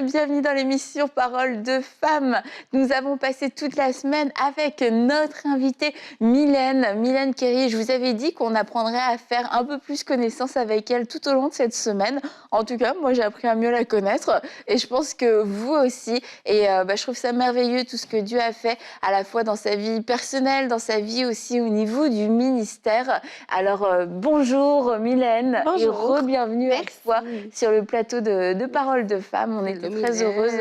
bienvenue dans l'émission Parole de femmes. Nous avons passé toute la semaine avec notre invitée Mylène Kerry. Je vous avais dit qu'on apprendrait à faire un peu plus connaissance avec elle tout au long de cette semaine. En tout cas, moi j'ai appris à mieux la connaître et je pense que vous aussi. Et je trouve ça merveilleux tout ce que Dieu a fait à la fois dans sa vie personnelle, dans sa vie aussi au niveau du ministère. Alors bonjour Mylène. Bonjour. Et re-bienvenue à toi sur le plateau de Parole de femmes. On était très heureuse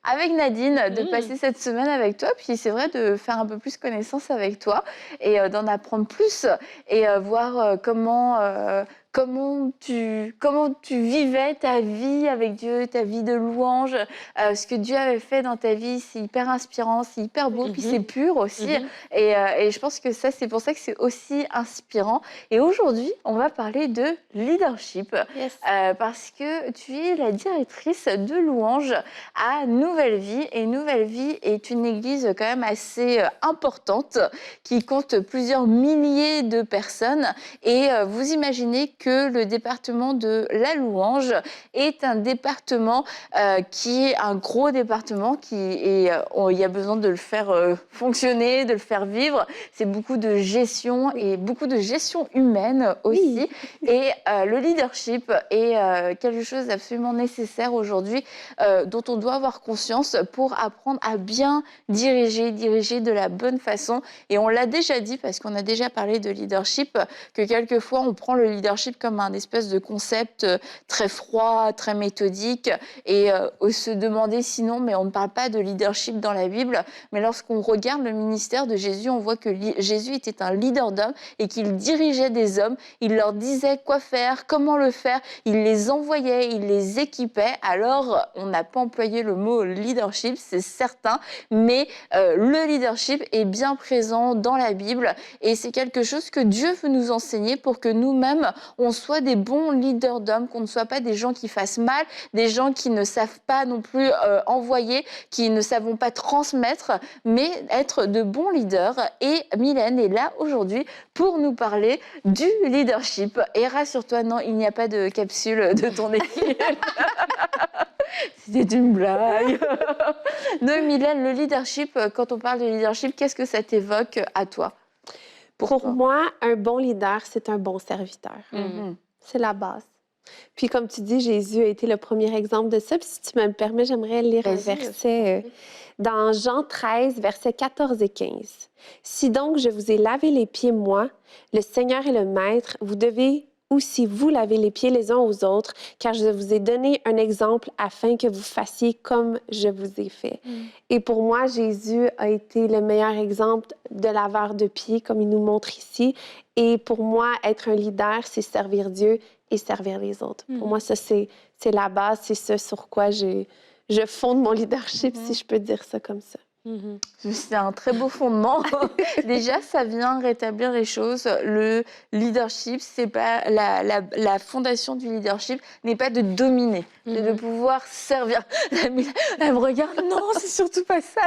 avec Nadine de passer cette semaine avec toi. Puis c'est vrai de faire un peu plus connaissance avec toi et d'en apprendre plus et voir comment tu vivais ta vie avec Dieu, ta vie de louange, ce que Dieu avait fait dans ta vie, c'est hyper inspirant, c'est hyper beau, puis c'est pur aussi. Et je pense que ça, c'est pour ça que c'est aussi inspirant. Et aujourd'hui, on va parler de leadership, parce que tu es la directrice de louange à Nouvelle Vie. Et Nouvelle Vie est une église quand même assez importante, qui compte plusieurs milliers de personnes. Et vous imaginez que le département de la louange est un département qui est un gros département il y a besoin de le faire fonctionner, de le faire vivre. C'est beaucoup de gestion et beaucoup de gestion humaine aussi. Oui. Et le leadership est quelque chose d'absolument nécessaire aujourd'hui dont on doit avoir conscience pour apprendre à bien diriger de la bonne façon. Et on l'a déjà dit parce qu'on a déjà parlé de leadership que quelquefois on prend le leadership comme un espèce de concept très froid, très méthodique et se demander sinon, mais on ne parle pas de leadership dans la Bible, mais lorsqu'on regarde le ministère de Jésus, on voit que Jésus était un leader d'hommes et qu'il dirigeait des hommes, il leur disait quoi faire, comment le faire, il les envoyait, il les équipait. Alors, on n'a pas employé le mot leadership, c'est certain, mais le leadership est bien présent dans la Bible et c'est quelque chose que Dieu veut nous enseigner pour que nous-mêmes, on soit des bons leaders d'hommes, qu'on ne soit pas des gens qui fassent mal, des gens qui ne savent pas non plus envoyer, qui ne savent pas transmettre, mais être de bons leaders. Et Mylène est là aujourd'hui pour nous parler du leadership. Et rassure-toi, non, il n'y a pas de capsule de ton équipe. C'était une blague. Donc Mylène, le leadership, quand on parle de leadership, qu'est-ce que ça t'évoque à toi? Pour moi, un bon leader, c'est un bon serviteur. C'est la base. Puis comme tu dis, Jésus a été le premier exemple de ça. Puis si tu me permets, j'aimerais lire un verset dans Jean 13, versets 14 et 15. « Si donc je vous ai lavé les pieds, moi, le Seigneur et le Maître, vous devez aussi vous laver les pieds les uns aux autres, car je vous ai donné un exemple afin que vous fassiez comme je vous ai fait. » Et pour moi, Jésus a été le meilleur exemple de laveur de pieds, comme il nous montre ici. Et pour moi, être un leader, c'est servir Dieu et servir les autres. Pour moi, ça, c'est la base, c'est ce sur quoi je fonde mon leadership, si je peux dire ça comme ça. C'est un très beau fondement. Déjà, ça vient rétablir les choses. Le leadership, c'est pas la fondation du leadership n'est pas de dominer, c'est de pouvoir servir. Elle me regarde, non, c'est surtout pas ça,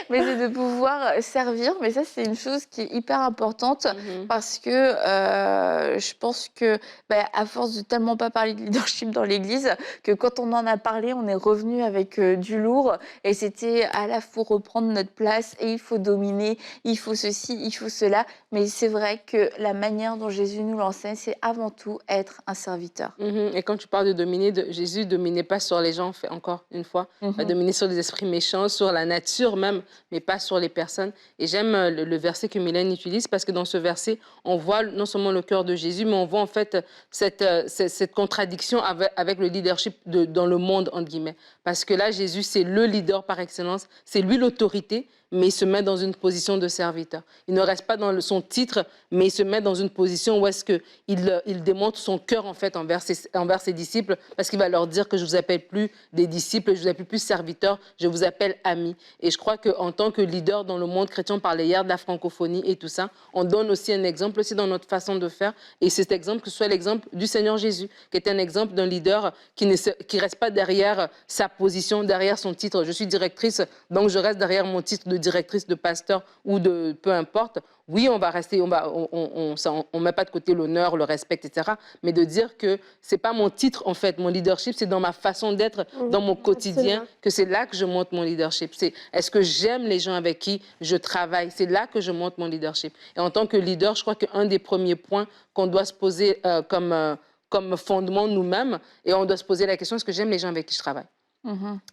mais c'est de pouvoir servir. Mais ça, c'est une chose qui est hyper importante parce que je pense que, à force de tellement pas parler de leadership dans l'Église, que quand on en a parlé, on est revenu avec du lourd et c'était à la fois reprendre notre place et il faut dominer, il faut ceci, il faut cela. Mais c'est vrai que la manière dont Jésus nous l'enseigne, c'est avant tout être un serviteur. Et quand tu parles de dominer, Jésus ne dominait pas sur les gens, encore une fois, dominer sur les esprits méchants, sur la nature même, mais pas sur les personnes. Et j'aime le verset que Mylène utilise parce que dans ce verset, on voit non seulement le cœur de Jésus, mais on voit en fait cette contradiction avec le leadership dans le monde, entre guillemets. Parce que là, Jésus, c'est le leader par excellence. C'est lui l'autorité, mais il se met dans une position de serviteur. Il ne reste pas dans son titre, mais il se met dans une position où est-ce qu'il démontre son cœur en fait envers ses disciples, parce qu'il va leur dire que je ne vous appelle plus des disciples, je ne vous appelle plus serviteurs, je vous appelle amis. Et je crois qu'en tant que leader dans le monde chrétien, on parlait hier de la francophonie et tout ça, on donne aussi un exemple aussi dans notre façon de faire. Et cet exemple, que ce soit l'exemple du Seigneur Jésus, qui est un exemple d'un leader qui ne reste pas derrière sa position, derrière son titre. Je suis directrice, donc je reste derrière mon titre de de directrice, de pasteur ou de peu importe, oui, on va rester, on met pas de côté l'honneur, le respect, etc. Mais de dire que c'est pas mon titre, en fait, mon leadership, c'est dans ma façon d'être, dans mon quotidien, que c'est là que je montre mon leadership. C'est est-ce que j'aime les gens avec qui je travaille? C'est là que je montre mon leadership. Et en tant que leader, je crois qu'un des premiers points qu'on doit se poser comme fondement nous-mêmes, et on doit se poser la question, est-ce que j'aime les gens avec qui je travaille?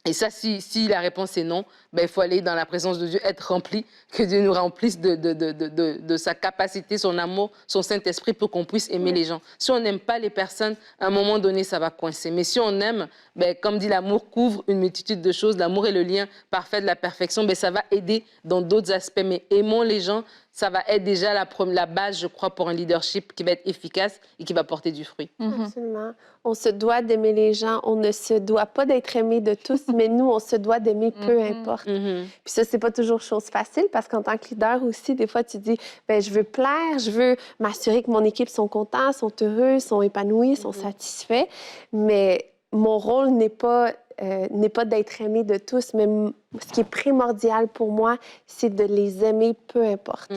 Et ça, si la réponse est non, ben, il faut aller dans la présence de Dieu, être rempli, que Dieu nous remplisse de sa capacité, son amour, son Saint-Esprit pour qu'on puisse aimer les gens. Si on n'aime pas les personnes, à un moment donné, ça va coincer. Mais si on aime, ben, comme dit, l'amour couvre une multitude de choses. L'amour est le lien parfait de la perfection. Ben, ça va aider dans d'autres aspects. Mais aimons les gens, ça va être déjà la base, je crois, pour un leadership qui va être efficace et qui va porter du fruit. Absolument. On se doit d'aimer les gens. On ne se doit pas d'être aimé de tous, mais nous, on se doit d'aimer peu importe. Puis ça, c'est pas toujours chose facile parce qu'en tant que leader aussi, des fois, tu dis, ben, je veux plaire, je veux m'assurer que mon équipe sont contents, sont heureux, sont épanouis, sont satisfaits. Mais mon rôle n'est pas d'être aimé de tous, mais ce qui est primordial pour moi, c'est de les aimer peu importe.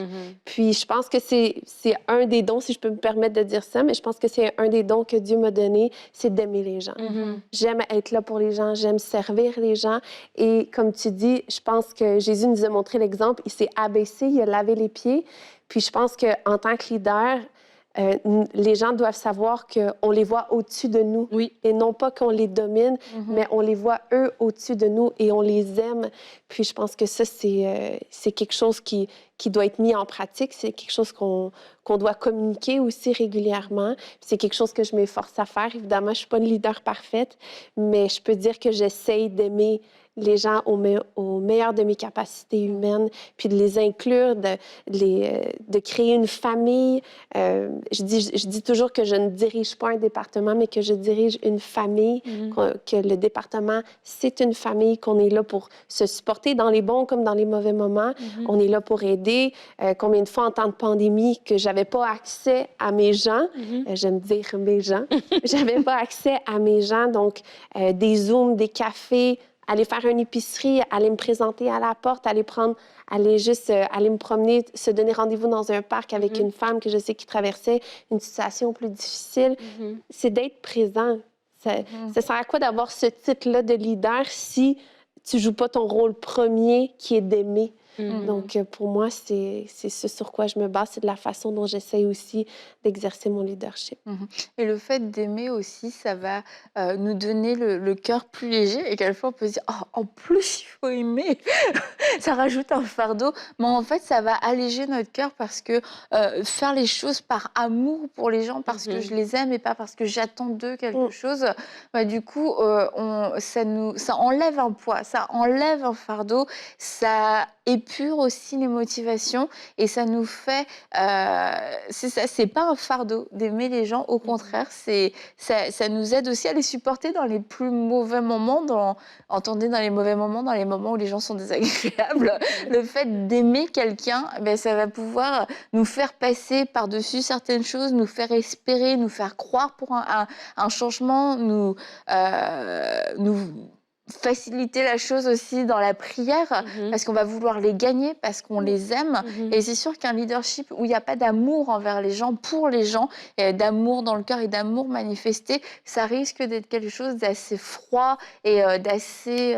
Puis je pense que c'est un des dons, si je peux me permettre de dire ça, mais je pense que c'est un des dons que Dieu m'a donné, c'est d'aimer les gens. J'aime être là pour les gens, j'aime servir les gens. Et comme tu dis, je pense que Jésus nous a montré l'exemple, il s'est abaissé, il a lavé les pieds. Puis je pense qu'en tant que leader, les gens doivent savoir qu'on les voit au-dessus de nous. Et non pas qu'on les domine, mais on les voit, eux, au-dessus de nous et on les aime. Puis je pense que ça, c'est quelque chose qui doit être mis en pratique. C'est quelque chose qu'on doit communiquer aussi régulièrement. Puis c'est quelque chose que je m'efforce à faire. Évidemment, je ne suis pas une leader parfaite, mais je peux dire que j'essaye d'aimer les gens au meilleur de mes capacités humaines, puis de les inclure, de créer une famille. Je dis toujours que je ne dirige pas un département, mais que je dirige une famille, que le département, c'est une famille, qu'on est là pour se supporter dans les bons comme dans les mauvais moments. On est là pour aider. Combien de fois en temps de pandémie que j'avais pas accès à mes gens, j'aime dire mes gens, j'avais pas accès à mes gens, donc des Zooms, des cafés, aller faire une épicerie, aller me présenter à la porte, aller me promener, se donner rendez-vous dans un parc avec une femme que je sais qui traversait une situation plus difficile. C'est d'être présent. Ça sert à quoi d'avoir ce titre-là de leader si tu joues pas ton rôle premier qui est d'aimer? Donc, pour moi, c'est ce sur quoi je me base. C'est de la façon dont j'essaie aussi d'exercer mon leadership. Et le fait d'aimer aussi, ça va nous donner le cœur plus léger. Et quelquefois, on peut se dire, oh, en plus, il faut aimer. Ça rajoute un fardeau. Mais en fait, ça va alléger notre cœur parce que faire les choses par amour pour les gens, parce que je les aime et pas parce que j'attends d'eux quelque chose, bah, du coup, ça enlève un poids, ça enlève un fardeau, ça épure aussi les motivations et ça nous fait... c'est pas un fardeau d'aimer les gens, au contraire, ça nous aide aussi à les supporter dans les plus mauvais moments, entendez, dans les mauvais moments, dans les moments où les gens sont désagréables. Le fait d'aimer quelqu'un, ben, ça va pouvoir nous faire passer par-dessus certaines choses, nous faire espérer, nous faire croire pour un changement, nous faciliter la chose aussi dans la prière, parce qu'on va vouloir les gagner, parce qu'on les aime. Et c'est sûr qu'un leadership où il n'y a pas d'amour envers les gens, pour les gens, d'amour dans le cœur et d'amour manifesté, ça risque d'être quelque chose d'assez froid et d'assez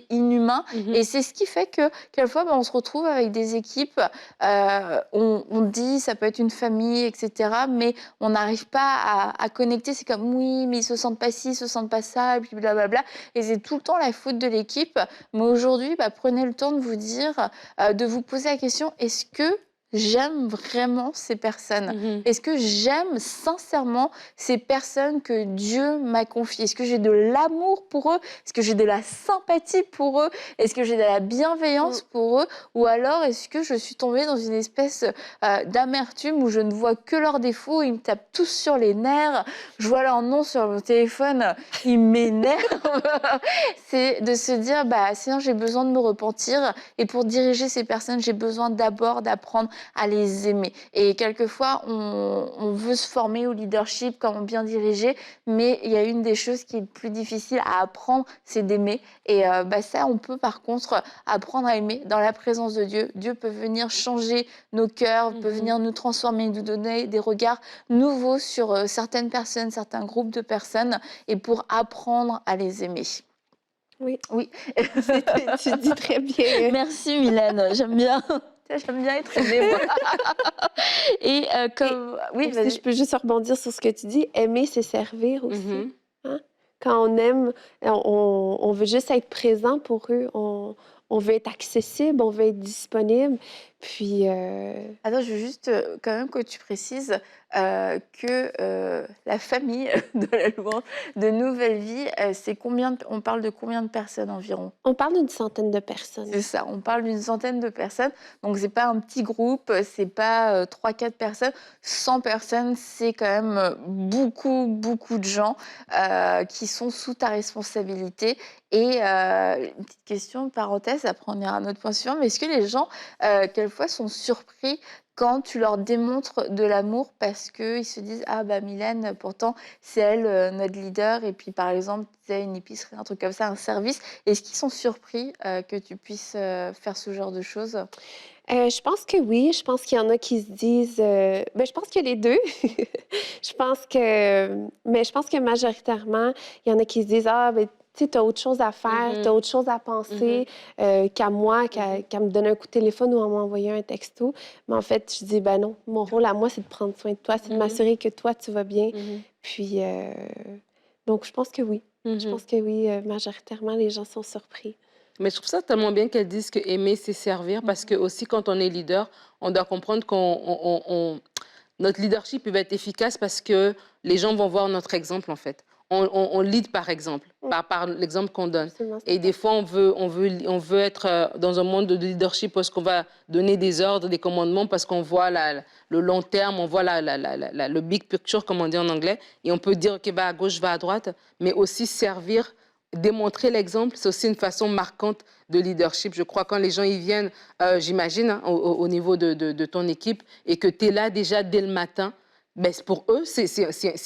inhumain. Et c'est ce qui fait que quelquefois, on se retrouve avec des équipes, on dit ça peut être une famille, etc., mais on n'arrive pas à connecter. C'est comme, oui, mais ils se sentent pas ci, ils se sentent pas ça, et puis blablabla. Et c'est tout le temps la faute de l'équipe. Mais aujourd'hui, prenez le temps de vous dire, de vous poser la question, est-ce que j'aime vraiment ces personnes? Est-ce que j'aime sincèrement ces personnes que Dieu m'a confiées? Est-ce que j'ai de l'amour pour eux? Est-ce que j'ai de la sympathie pour eux? Est-ce que j'ai de la bienveillance pour eux? Ou alors est-ce que je suis tombée dans une espèce d'amertume où je ne vois que leurs défauts, ils me tapent tous sur les nerfs, je vois leur nom sur mon téléphone, ils m'énervent. C'est de se dire, Seigneur, j'ai besoin de me repentir et pour diriger ces personnes, j'ai besoin d'abord d'apprendre à les aimer. Et quelquefois, on veut se former au leadership, comment bien diriger, mais il y a une des choses qui est plus difficile à apprendre, c'est d'aimer. Et ça, on peut par contre apprendre à aimer dans la présence de Dieu. Dieu peut venir changer nos cœurs, peut venir nous transformer, nous donner des regards nouveaux sur certaines personnes, certains groupes de personnes, et pour apprendre à les aimer. Oui. Oui. Tu dis très bien. Merci Mylène, j'aime bien. J'aime bien être aimée, moi. Et comme... Oui, si je peux juste rebondir sur ce que tu dis, aimer, c'est servir aussi. Hein? Quand on aime, on veut juste être présent pour eux. On veut être accessible, on veut être disponible. Puis... Attends, je veux juste quand même que tu précises que la famille de la louange de Nouvelle Vie, c'est on parle de combien de personnes environ? On parle d'une centaine de personnes. C'est ça, on parle d'une centaine de personnes. Donc, c'est pas un petit groupe, c'est pas 3-4 personnes. 100 personnes, c'est quand même beaucoup, beaucoup de gens qui sont sous ta responsabilité. Et une petite question, parenthèse, après on ira à notre point suivant, mais est-ce que les gens, quelquefois, sont surpris quand tu leur démontres de l'amour parce qu'ils se disent « Ah, bah Mylène, pourtant, c'est elle notre leader. » Et puis, par exemple, tu sais, une épicerie, un truc comme ça, un service. Est-ce qu'ils sont surpris que tu puisses faire ce genre de choses? Je pense que oui. Je pense qu'il y en a qui se disent... je pense qu'il y a les deux. Mais je pense que majoritairement, il y en a qui se disent « Ah, ben, tu sais, tu as autre chose à faire, tu as autre chose à penser qu'à moi, qu'à me donner un coup de téléphone ou à m'envoyer un texto. » Mais en fait, je dis « Ben non, mon rôle à moi, c'est de prendre soin de toi, c'est de m'assurer que toi, tu vas bien. » Puis, donc, je pense que oui. Je pense que oui, majoritairement, les gens sont surpris. Mais je trouve ça tellement bien qu'elles disent que aimer, c'est servir, parce que aussi, quand on est leader, on doit comprendre notre leadership peut être efficace parce que les gens vont voir notre exemple, en fait. On lead par exemple, par l'exemple qu'on donne. Et des fois, on veut être dans un monde de leadership parce qu'on va donner des ordres, des commandements, parce qu'on voit le long terme, on voit le big picture, comme on dit en anglais. Et on peut dire, OK, va à gauche, va à droite, mais aussi servir. Démontrer l'exemple, c'est aussi une façon marquante de leadership. Je crois quand les gens y viennent, j'imagine, hein, au niveau de ton équipe, et que tu es là déjà dès le matin, ben, pour eux, c'est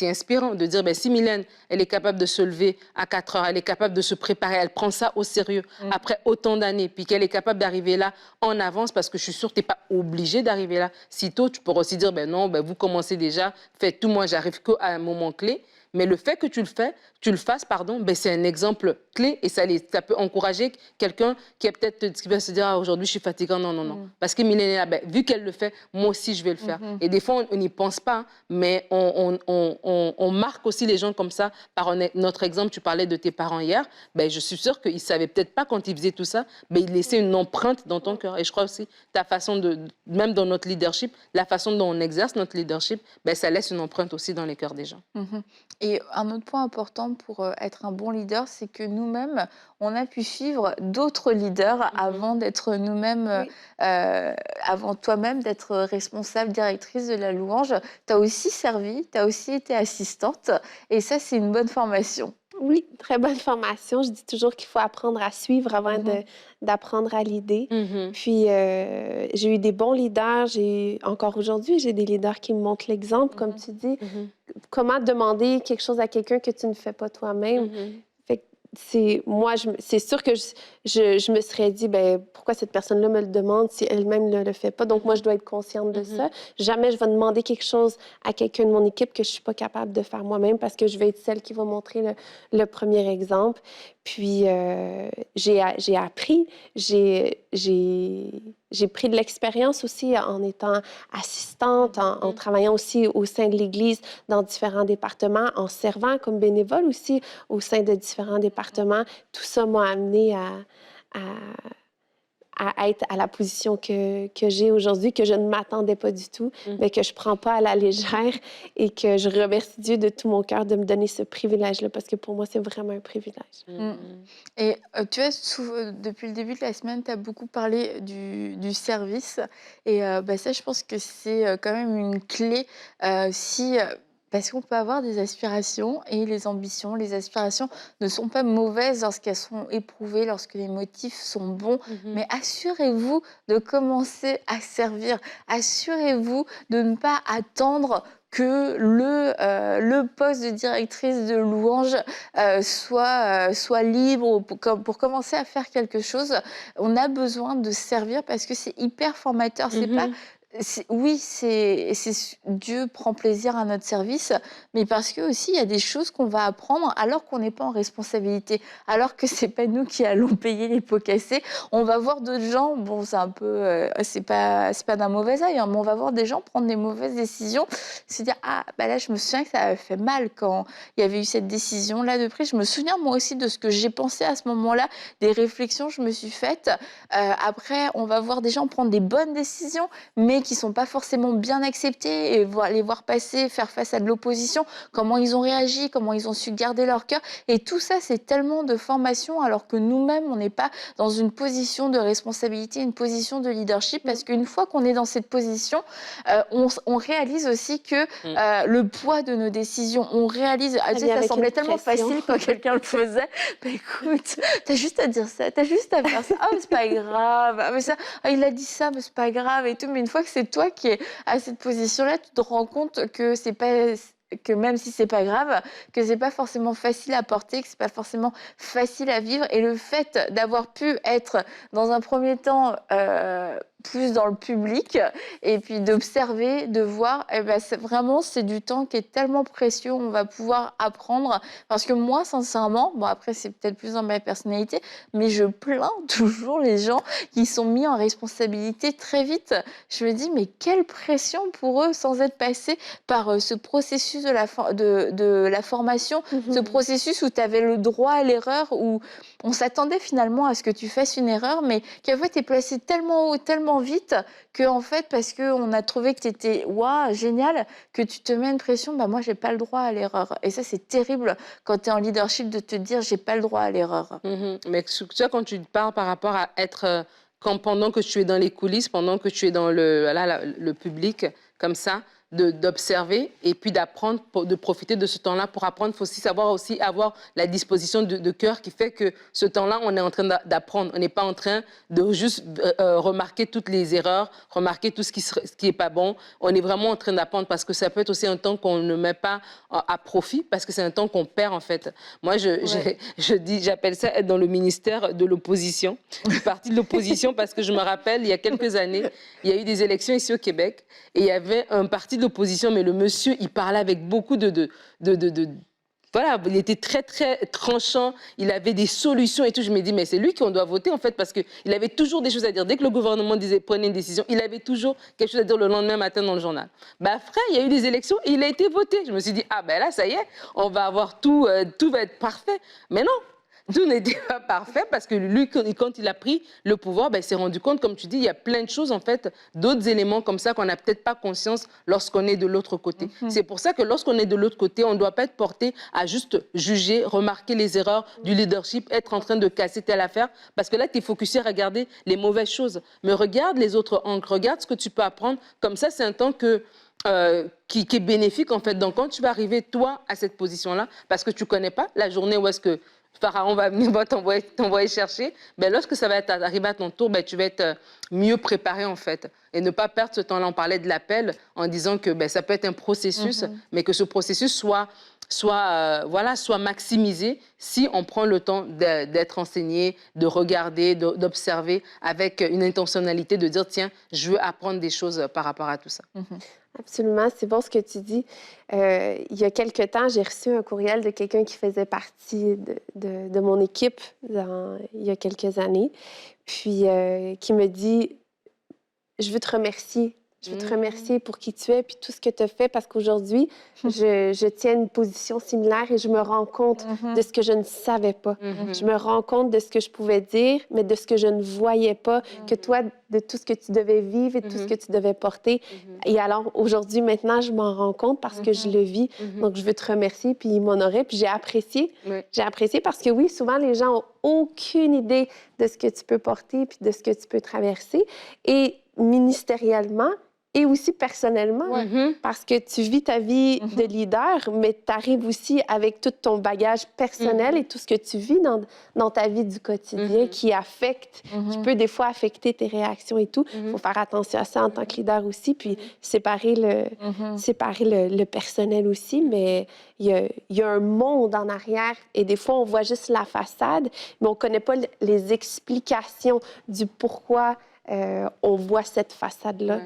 inspirant de dire, ben, si Mylène, elle est capable de se lever à 4 heures, elle est capable de se préparer, elle prend ça au sérieux après autant d'années, puis qu'elle est capable d'arriver là en avance, parce que je suis sûre que tu n'es pas obligé d'arriver là si tôt. Tu pourras aussi dire, ben non, ben, vous commencez déjà, faites tout, moi j'arrive qu'à un moment clé. Mais le fait que tu le fasses, ben c'est un exemple clé, et ça peut encourager quelqu'un qui va se dire, ah, aujourd'hui je suis fatiguant, non. Parce que Mylène est là, ben, vu qu'elle le fait, moi aussi je vais le faire. Et des fois on n'y pense pas, hein, mais on marque aussi les gens comme ça par notre exemple. Tu parlais de tes parents hier, ben, je suis sûre qu'ils ne savaient peut-être pas quand ils faisaient tout ça, mais ils laissaient une empreinte dans ton cœur. Et je crois aussi ta façon même dans notre leadership, la façon dont on exerce notre leadership, ben, ça laisse une empreinte aussi dans les cœurs des gens. Et un autre point important pour être un bon leader, c'est que nous-mêmes, on a pu suivre d'autres leaders avant d'être nous-mêmes, avant toi-même d'être responsable, directrice de la louange. Tu as aussi servi, tu as aussi été assistante, et ça, c'est une bonne formation. Oui, très bonne formation. Je dis toujours qu'il faut apprendre à suivre avant d'apprendre à leader. Puis, j'ai eu des bons leaders. Encore aujourd'hui, j'ai des leaders qui me montrent l'exemple, comme tu dis. Comment demander quelque chose à quelqu'un que tu ne fais pas toi-même? Fait que c'est sûr que je me serais dit, ben pourquoi cette personne-là me le demande si elle-même ne le fait pas? Donc, moi, je dois être consciente de ça. Jamais je vais demander quelque chose à quelqu'un de mon équipe que je ne suis pas capable de faire moi-même, parce que je vais être celle qui va montrer le premier exemple. Puis, j'ai appris, j'ai pris de l'expérience aussi en étant assistante, en travaillant aussi au sein de l'Église dans différents départements, en servant comme bénévole aussi au sein de différents départements. Tout ça m'a amené à être à la position que j'ai aujourd'hui, que je ne m'attendais pas du tout, mais que je ne prends pas à la légère, et que je remercie Dieu de tout mon cœur de me donner ce privilège-là, parce que pour moi, c'est vraiment un privilège. Et tu vois, depuis le début de la semaine, tu as beaucoup parlé du service. Et ça, je pense que c'est quand même une clé. parce qu'on peut avoir des aspirations et les ambitions, les aspirations ne sont pas mauvaises lorsqu'elles sont éprouvées, lorsque les motifs sont bons, mais assurez-vous de commencer à servir. Assurez-vous de ne pas attendre que le poste de directrice de louange soit libre pour commencer à faire quelque chose. On a besoin de servir parce que c'est hyper formateur. C'est pas oui, Dieu prend plaisir à notre service, mais parce que aussi il y a des choses qu'on va apprendre alors qu'on n'est pas en responsabilité, alors que c'est pas nous qui allons payer les pots cassés. On va voir d'autres gens, bon c'est un peu, c'est pas d'un mauvais œil, hein, mais on va voir des gens prendre des mauvaises décisions, se dire ah bah là je me souviens que ça avait fait mal quand il y avait eu cette décision là de prise. Je me souviens moi aussi de ce que j'ai pensé à ce moment-là, des réflexions que je me suis faites. Après on va voir des gens prendre des bonnes décisions, mais qui ne sont pas forcément bien acceptés et les voir passer, faire face à de l'opposition, comment ils ont réagi, comment ils ont su garder leur cœur. Et tout ça, c'est tellement de formation alors que nous-mêmes, on n'est pas dans une position de responsabilité, une position de leadership, parce qu'une fois qu'on est dans cette position, on réalise aussi que le poids de nos décisions, on réalise... Tu sais, ça semblait tellement facile quand quelqu'un le faisait. Bah, écoute, t'as juste à dire ça, t'as juste à faire ça. Ah, mais c'est pas grave. Ah, mais ça, il a dit ça, mais c'est pas grave et tout. Mais une fois que c'est toi qui es à cette position-là, tu te rends compte que c'est pas, que même si c'est pas grave, que c'est pas forcément facile à porter, que c'est pas forcément facile à vivre. Et le fait d'avoir pu être dans un premier temps plus dans le public et puis d'observer, de voir, eh ben vraiment c'est du temps qui est tellement précieux, on va pouvoir apprendre. Parce que moi, sincèrement, bon après c'est peut-être plus dans ma personnalité, mais je plains toujours les gens qui sont mis en responsabilité très vite. Je me dis mais quelle pression pour eux sans être passés par ce processus de la formation, ce processus où tu avais le droit à l'erreur, où on s'attendait finalement à ce que tu fasses une erreur, mais qui en fait t'es placé tellement haut, tellement vite que en fait parce que on a trouvé que tu étais génial, que tu te mets une pression, bah moi j'ai pas le droit à l'erreur. Et ça c'est terrible quand tu es en leadership de te dire j'ai pas le droit à l'erreur. Mais tu vois, quand tu parles par rapport à être pendant que tu es dans les coulisses, pendant que tu es dans le public comme ça, d'observer et puis d'apprendre, de profiter de ce temps-là pour apprendre. Il faut aussi savoir avoir la disposition de cœur qui fait que ce temps-là, on est en train d'apprendre. On n'est pas en train de juste remarquer toutes les erreurs, remarquer tout ce qui est pas bon. On est vraiment en train d'apprendre parce que ça peut être aussi un temps qu'on ne met pas à profit parce que c'est un temps qu'on perd en fait. Moi, j'appelle ça être dans le ministère de l'opposition, du parti de l'opposition parce que je me rappelle, il y a quelques années, il y a eu des élections ici au Québec et il y avait un parti de l'opposition, mais le monsieur, il parlait avec beaucoup voilà, il était très, très tranchant, il avait des solutions et tout. Je me dis, mais c'est lui qu'on doit voter, en fait, parce qu'il avait toujours des choses à dire. Dès que le gouvernement prenait une décision, il avait toujours quelque chose à dire le lendemain matin dans le journal. Bah, frère, il y a eu des élections et il a été voté. Je me suis dit, ah ben là, ça y est, on va avoir tout va être parfait. Mais non. Tout n'était pas parfait parce que lui, quand il a pris le pouvoir, il s'est rendu compte, comme tu dis, il y a plein de choses, en fait, d'autres éléments comme ça qu'on n'a peut-être pas conscience lorsqu'on est de l'autre côté. C'est pour ça que lorsqu'on est de l'autre côté, on ne doit pas être porté à juste juger, remarquer les erreurs du leadership, être en train de casser telle affaire, parce que là, tu es focusé à regarder les mauvaises choses. Mais regarde les autres angles, regarde ce que tu peux apprendre. Comme ça, c'est un temps qui est bénéfique, en fait. Donc, quand tu vas arriver, toi, à cette position-là, parce que tu ne connais pas la journée où est-ce que Pharaon va t'envoyer chercher, lorsque ça va arriver à ton tour, tu vas être mieux préparé en fait. Et ne pas perdre ce temps-là. On parlait de l'appel en disant que ça peut être un processus, mais que ce processus soit maximisé si on prend le temps d'être enseigné, de regarder, d'observer avec une intentionnalité de dire tiens, je veux apprendre des choses par rapport à tout ça. Absolument, c'est bon ce que tu dis. Il y a quelque temps, j'ai reçu un courriel de quelqu'un qui faisait partie de mon équipe il y a quelques années, puis qui me dit « Je veux te remercier. Je veux te remercier pour qui tu es puis tout ce que tu as fait parce qu'aujourd'hui, je tiens une position similaire et je me rends compte de ce que je ne savais pas. Je me rends compte de ce que je pouvais dire, mais de ce que je ne voyais pas, que toi, de tout ce que tu devais vivre et tout ce que tu devais porter. Et alors, aujourd'hui, maintenant, je m'en rends compte parce que je le vis. Donc, je veux te remercier puis il m'honorait. Puis j'ai apprécié. J'ai apprécié parce que oui, souvent, les gens n'ont aucune idée de ce que tu peux porter puis de ce que tu peux traverser. Et ministériellement, et aussi personnellement, parce que tu vis ta vie de leader, mais tu arrives aussi avec tout ton bagage personnel et tout ce que tu vis dans ta vie du quotidien qui affecte, qui peut des fois affecter tes réactions et tout. Il faut faire attention à ça en tant que leader aussi, puis séparer le personnel aussi, mais il y a un monde en arrière et des fois, on voit juste la façade, mais on ne connaît pas les explications du pourquoi on voit cette façade-là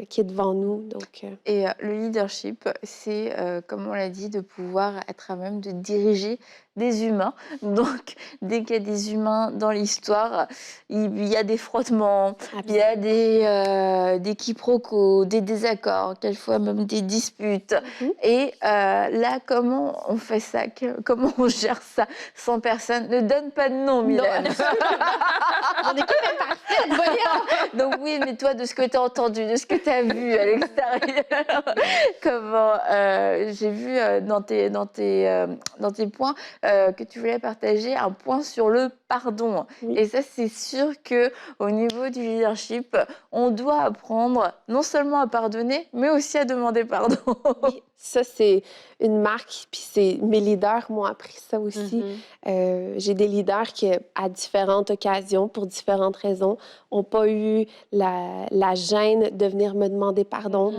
qui est devant nous. Donc, Et le leadership, c'est, comme on l'a dit, de pouvoir être à même de diriger des humains. Donc, dès qu'il y a des humains dans l'histoire, il y a des frottements, il y a des quiproquos, des désaccords, quelquefois même des disputes. Et là, comment on fait ça? Comment on gère ça sans personne? Ne donne pas de nom, Mylène. mon équipe est parfaite, voyons! Donc oui, mais toi, de ce que tu as entendu, de ce que tu as vu à l'extérieur, comment j'ai vu dans tes points que tu voulais partager un point sur le pardon. Et ça, c'est sûr qu'au niveau du leadership, on doit apprendre non seulement à pardonner, mais aussi à demander pardon. Oui, ça, c'est une marque, puis mes leaders m'ont appris ça aussi. J'ai des leaders qui, à différentes occasions, pour différentes raisons, n'ont pas eu la gêne de venir me demander pardon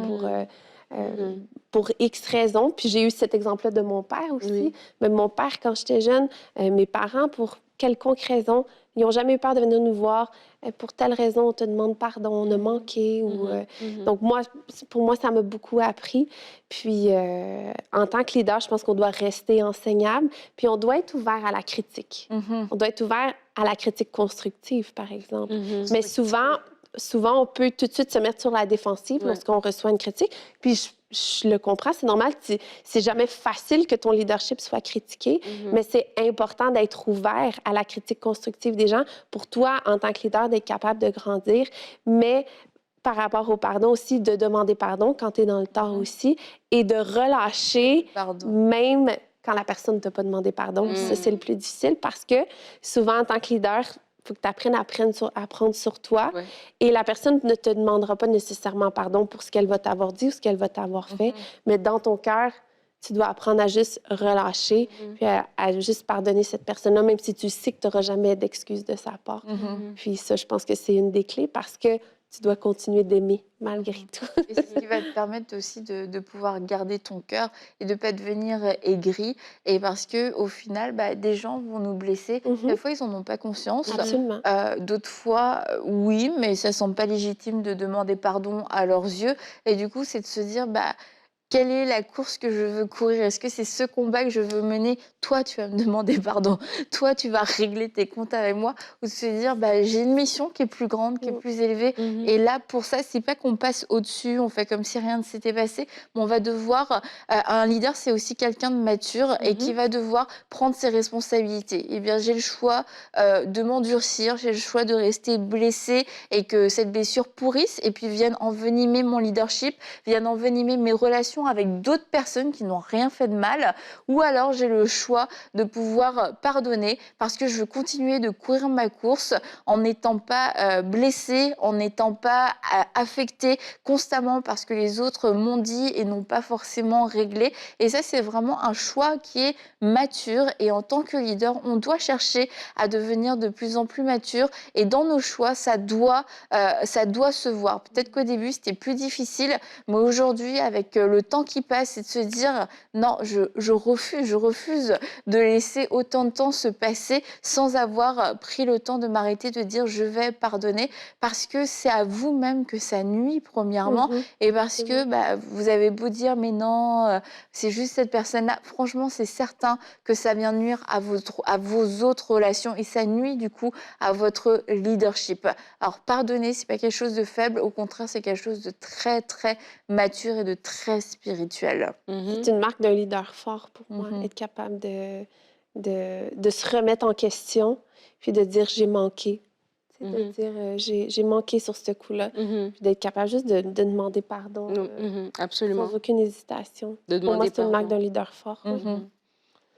pour X raisons. Puis j'ai eu cet exemple-là de mon père aussi. Mais mon père, quand j'étais jeune, mes parents, pour quelconque raison, ils n'ont jamais eu peur de venir nous voir. Pour telle raison, on te demande pardon, on a manqué. Donc, pour moi, ça m'a beaucoup appris. Puis, en tant que leader, je pense qu'on doit rester enseignable. Puis, on doit être ouvert à la critique. On doit être ouvert à la critique constructive, par exemple. Mais souvent, on peut tout de suite se mettre sur la défensive lorsqu'on reçoit une critique. Puis, je le comprends, c'est normal. C'est jamais facile que ton leadership soit critiqué, mais c'est important d'être ouvert à la critique constructive des gens pour toi, en tant que leader, d'être capable de grandir. Mais par rapport au pardon aussi, de demander pardon quand tu es dans le tort aussi et de relâcher même quand la personne ne t'a pas demandé pardon. Ça, c'est le plus difficile parce que souvent, en tant que leader, il faut que tu apprennes à prendre sur toi. Et la personne ne te demandera pas nécessairement pardon pour ce qu'elle va t'avoir dit ou ce qu'elle va t'avoir fait. Mais dans ton cœur, tu dois apprendre à juste relâcher puis à juste pardonner cette personne-là, même si tu sais que tu n'auras jamais d'excuses de sa part. Puis ça, je pense que c'est une des clés parce que tu dois continuer d'aimer malgré tout. Et c'est ce qui va te permettre aussi de pouvoir garder ton cœur et de ne pas devenir aigri. Et parce qu'au final, des gens vont nous blesser. Des fois, ils n'en ont pas conscience. Absolument. D'autres fois, oui, mais ça ne semble pas légitime de demander pardon à leurs yeux. Et du coup, c'est de se dire... quelle est la course que je veux courir? Est-ce que c'est ce combat que je veux mener? Toi, tu vas me demander pardon. Toi, tu vas régler tes comptes avec moi. Ou de se dire, j'ai une mission qui est plus grande, qui est plus élevée. Et là, pour ça, c'est pas qu'on passe au-dessus, on fait comme si rien ne s'était passé. Mais on va devoir... un leader, c'est aussi quelqu'un de mature et qui va devoir prendre ses responsabilités. Eh bien, j'ai le choix de m'endurcir, j'ai le choix de rester blessée et que cette blessure pourrisse et puis vienne envenimer mon leadership, vienne envenimer mes relations avec d'autres personnes qui n'ont rien fait de mal, ou alors j'ai le choix de pouvoir pardonner parce que je veux continuer de courir ma course en n'étant pas blessée, en n'étant pas affectée constamment parce que les autres m'ont dit et n'ont pas forcément réglé. Et ça, c'est vraiment un choix qui est mature et en tant que leader, on doit chercher à devenir de plus en plus mature et dans nos choix, ça doit se voir. Peut-être qu'au début, c'était plus difficile, mais aujourd'hui, avec le temps qui passe et de se dire non, je refuse de laisser autant de temps se passer sans avoir pris le temps de m'arrêter, de dire je vais pardonner parce que c'est à vous-même que ça nuit premièrement et parce que vous avez beau dire mais non, c'est juste cette personne-là. Franchement, c'est certain que ça vient nuire à vos autres relations et ça nuit du coup à votre leadership. Alors pardonner, c'est pas quelque chose de faible, au contraire, c'est quelque chose de très très mature et de très spirituel. C'est une marque d'un leader fort pour moi, être capable de se remettre en question, puis de dire j'ai manqué. De dire j'ai manqué sur ce coup-là, puis d'être capable juste de demander pardon absolument. sans aucune hésitation. Pour moi, c'est une marque d'un leader fort.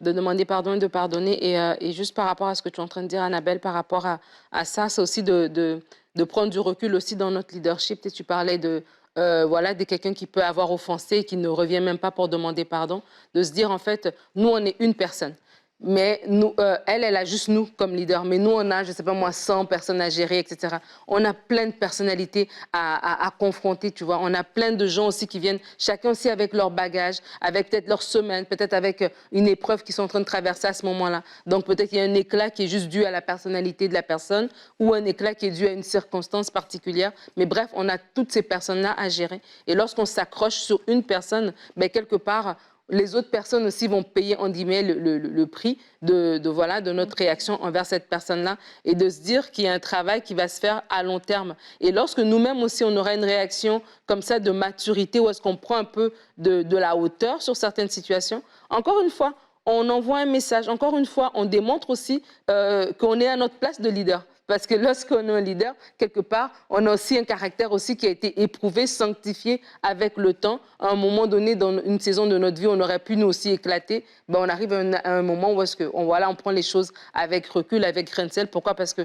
De demander pardon et de pardonner. Et juste par rapport à ce que tu es en train de dire, Annabelle, par rapport à ça, c'est aussi de de prendre du recul aussi dans notre leadership. Tu parlais de voilà, de quelqu'un qui peut avoir offensé et qui ne revient même pas pour demander pardon, de se dire en fait, nous on est une personne. Mais nous, elle a juste nous comme leader. Mais nous, on a, je ne sais pas moi, 100 personnes à gérer, etc. On a plein de personnalités à confronter, tu vois. On a plein de gens aussi qui viennent, chacun aussi avec leur bagage, avec peut-être leur semaine, peut-être avec une épreuve qu'ils sont en train de traverser à ce moment-là. Donc peut-être qu'il y a un éclat qui est juste dû à la personnalité de la personne ou un éclat qui est dû à une circonstance particulière. Mais bref, on a toutes ces personnes-là à gérer. Et lorsqu'on s'accroche sur une personne, ben, quelque part, les autres personnes aussi vont payer, en guillemets, le prix voilà, de notre réaction envers cette personne-là et de se dire qu'il y a un travail qui va se faire à long terme. Et lorsque nous-mêmes aussi, on aura une réaction comme ça de maturité où est-ce qu'on prend un peu de la hauteur sur certaines situations, encore une fois, on envoie un message. Encore une fois, on démontre aussi qu'on est à notre place de leader. Parce que lorsqu'on est un leader, quelque part, on a aussi un caractère aussi qui a été éprouvé, sanctifié avec le temps. À un moment donné, dans une saison de notre vie, on aurait pu nous aussi éclater. Ben, on arrive à un moment où est-ce que, voilà, on prend les choses avec recul, avec grain de sel. Pourquoi? Parce que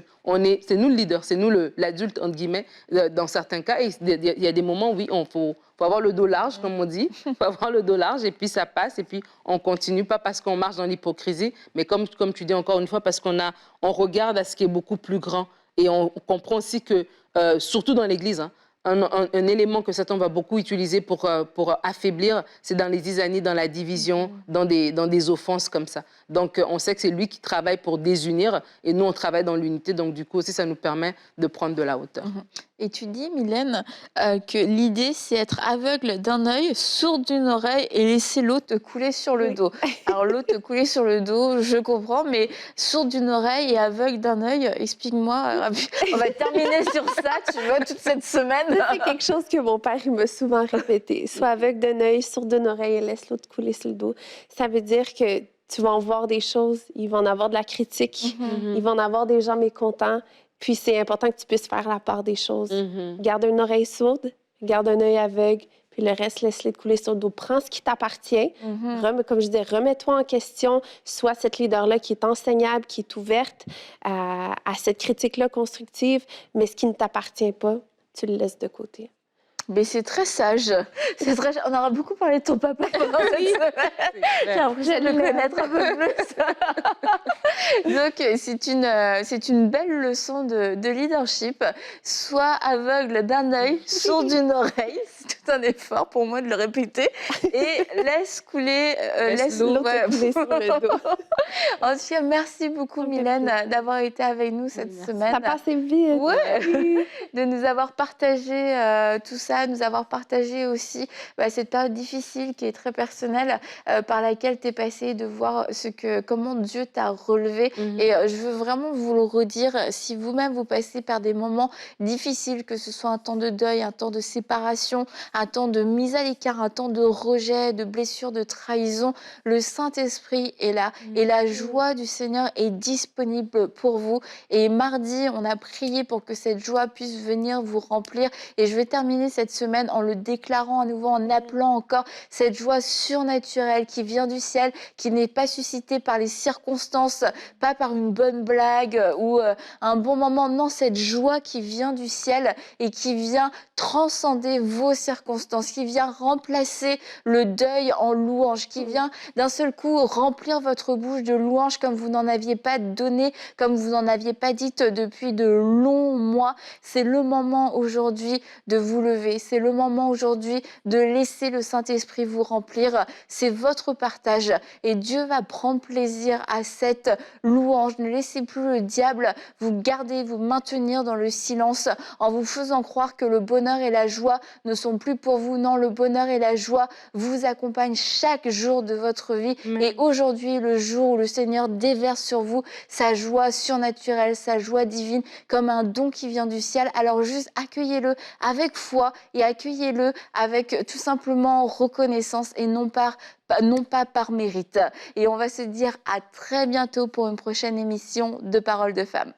c'est nous le leader, c'est nous l'adulte, entre guillemets, dans certains cas. Et il y a des moments où il faut avoir le dos large, comme on dit. Il faut avoir le dos large et puis ça passe et puis on continue, pas parce qu'on marche dans l'hypocrisie, mais comme tu dis encore une fois, parce on regarde à ce qui est beaucoup plus grand et on comprend aussi que, surtout dans l'Église, hein, un élément que Satan va beaucoup utiliser pour affaiblir, c'est dans les zizanies, dans la division, dans des offenses comme ça. Donc, on sait que c'est lui qui travaille pour désunir et nous, on travaille dans l'unité. Donc, du coup, aussi, ça nous permet de prendre de la hauteur. Et tu dis, Mylène, que l'idée, c'est être aveugle d'un œil, sourd d'une oreille et laisser l'eau te couler sur le dos. Alors, l'eau te couler sur le dos, je comprends, mais sourd d'une oreille et aveugle d'un œil, explique-moi. On va terminer sur ça, tu vois, toute cette semaine. C'est quelque chose que mon père il m'a souvent répété. Sois aveugle d'un œil, sourd d'une oreille et laisse l'eau te couler sur le dos. Ça veut dire que tu vas en voir des choses, il va en avoir de la critique, il va en avoir des gens mécontents. Puis c'est important que tu puisses faire la part des choses. Garde une oreille sourde, garde un œil aveugle, puis le reste, laisse-les te couler sur le dos. Prends ce qui t'appartient. Comme je disais, remets-toi en question. Sois cette leader-là qui est enseignable, qui est ouverte à cette critique-là constructive, mais ce qui ne t'appartient pas, tu le laisses de côté. Mais c'est très sage. On aura beaucoup parlé de ton papa pendant cette semaine. J'ai l'impression de le connaître un peu plus. Donc, c'est une belle leçon de leadership. Sois aveugle d'un œil, sourd d'une oreille. C'est tout un effort pour moi de le répéter. Et laisse couler, laisse l'eau couler sur le dos. En tout cas, merci beaucoup, Mylène, d'avoir été avec nous cette semaine. Ça passait vite. Ouais. De nous avoir partagé tout ça, nous avoir partagé aussi cette période difficile qui est très personnelle par laquelle tu es passée, de voir comment Dieu t'a relevé. Et je veux vraiment vous le redire, si vous-même vous passez par des moments difficiles, que ce soit un temps de deuil, un temps de séparation, un temps de mise à l'écart, un temps de rejet, de blessure, de trahison, le Saint-Esprit est là et la joie du Seigneur est disponible pour vous. Et mardi, on a prié pour que cette joie puisse venir vous remplir. Et je vais terminer cette semaine en le déclarant à nouveau, en appelant encore cette joie surnaturelle qui vient du ciel, qui n'est pas suscitée par les circonstances, pas par une bonne blague ou un bon moment. Non, cette joie qui vient du ciel et qui vient transcender vos circonstances, qui vient remplacer le deuil en louange, qui vient d'un seul coup remplir votre bouche de louange comme vous n'en aviez pas donné, comme vous n'en aviez pas dit depuis de longs mois. C'est le moment aujourd'hui de vous lever. C'est le moment aujourd'hui de laisser le Saint-Esprit vous remplir. C'est votre partage et Dieu va prendre plaisir à cette louange. Ne laissez plus le diable vous garder, vous maintenir dans le silence en vous faisant croire que le bonheur et la joie ne sont plus pour vous. Non, le bonheur et la joie vous accompagnent chaque jour de votre vie. Et aujourd'hui, le jour où le Seigneur déverse sur vous sa joie surnaturelle, sa joie divine, comme un don qui vient du ciel, alors juste accueillez-le avec foi et accueillez-le avec tout simplement reconnaissance et non pas par mérite. Et on va se dire à très bientôt pour une prochaine émission de Paroles de Femmes.